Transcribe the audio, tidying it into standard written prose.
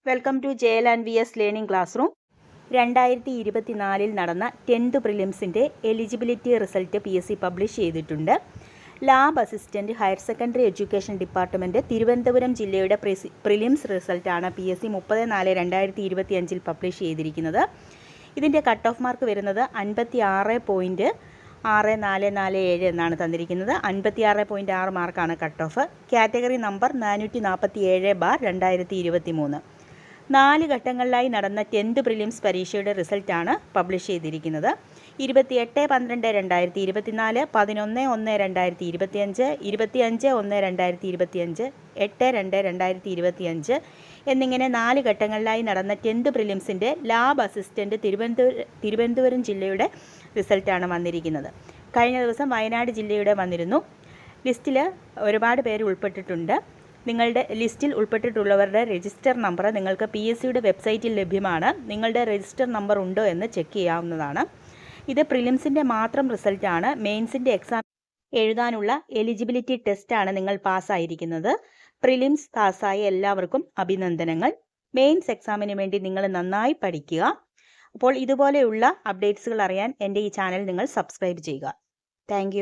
Welcome to JL&VS learning classroom. 2024 നടന്ന 10th പ്രിലിംസിൻ്റെ eligibility result PSC publish ചെയ്തിട്ടുണ്ട്. Lab assistant higher secondary education department Thiruvananthapuram ജില്ലയുടെ prelims റിസൾട്ടാണ് PSC 30/4/2025 publish ചെയ്തിരിക്കുന്നത്. ഇതിൻ്റെ കട്ട് ഓഫ് മാർക്ക് വരുന്നത് 56.6447 എന്നാണ് തന്നിരിക്കുന്നത്. 56.6 മാർക്കാണ് കട്ട് ഓഫ്. Category number 447/2023. 4 ഘട്ടങ്ങളിലായി നടന്ന 10th പ്രിലിംസ് പരീക്ഷയുടെ റിസൾട്ടാണ് പബ്ലിഷ് ചെയ്തിരിക്കുന്നത്. 28/12/2024, 11/1/2025, 25/1/2025, 8/2/2025 എന്നിങ്ങനെ 4 ഘട്ടങ്ങളിലായി നടന്ന 10th പ്രിലിംസിൻ്റെ ലാബ് അസിസ്റ്റൻറ്റ് തിരുവനന്തപുരം ജില്ലയുടെ റിസൾട്ടാണ് വന്നിരിക്കുന്നത്. കഴിഞ്ഞ ദിവസം വയനാട് ജില്ലയുടെ വന്നിരുന്നു. ലിസ്റ്റിൽ ഒരുപാട് പേര് ഉൾപ്പെട്ടിട്ടുണ്ട്. നിങ്ങളുടെ ലിസ്റ്റിൽ ഉൾപ്പെട്ടിട്ടുള്ളവരുടെ രജിസ്റ്റർ നമ്പർ നിങ്ങൾക്ക് PSCയുടെ വെബ്സൈറ്റിൽ ലഭ്യമാണ്. നിങ്ങളുടെ രജിസ്റ്റർ നമ്പർ ഉണ്ടോ എന്ന് ചെക്ക് ചെയ്യാവുന്നതാണ്. ഇത് പ്രിലിംസിൻ്റെ മാത്രം റിസൾട്ടാണ്. മെയിൻസിൻ്റെ എക്സാം എഴുതാനുള്ള എലിജിബിലിറ്റി ടെസ്റ്റാണ് നിങ്ങൾ പാസ്സായിരിക്കുന്നത്. പ്രിലിംസ് പാസ്സായ എല്ലാവർക്കും അഭിനന്ദനങ്ങൾ. മെയിൻസ് എക്സാമിന് വേണ്ടി നിങ്ങൾ നന്നായി പഠിക്കുക. അപ്പോൾ ഇതുപോലെയുള്ള അപ്ഡേറ്റ്സുകൾ അറിയാൻ എൻ്റെ ഈ ചാനൽ നിങ്ങൾ സബ്സ്ക്രൈബ് ചെയ്യുക. താങ്ക്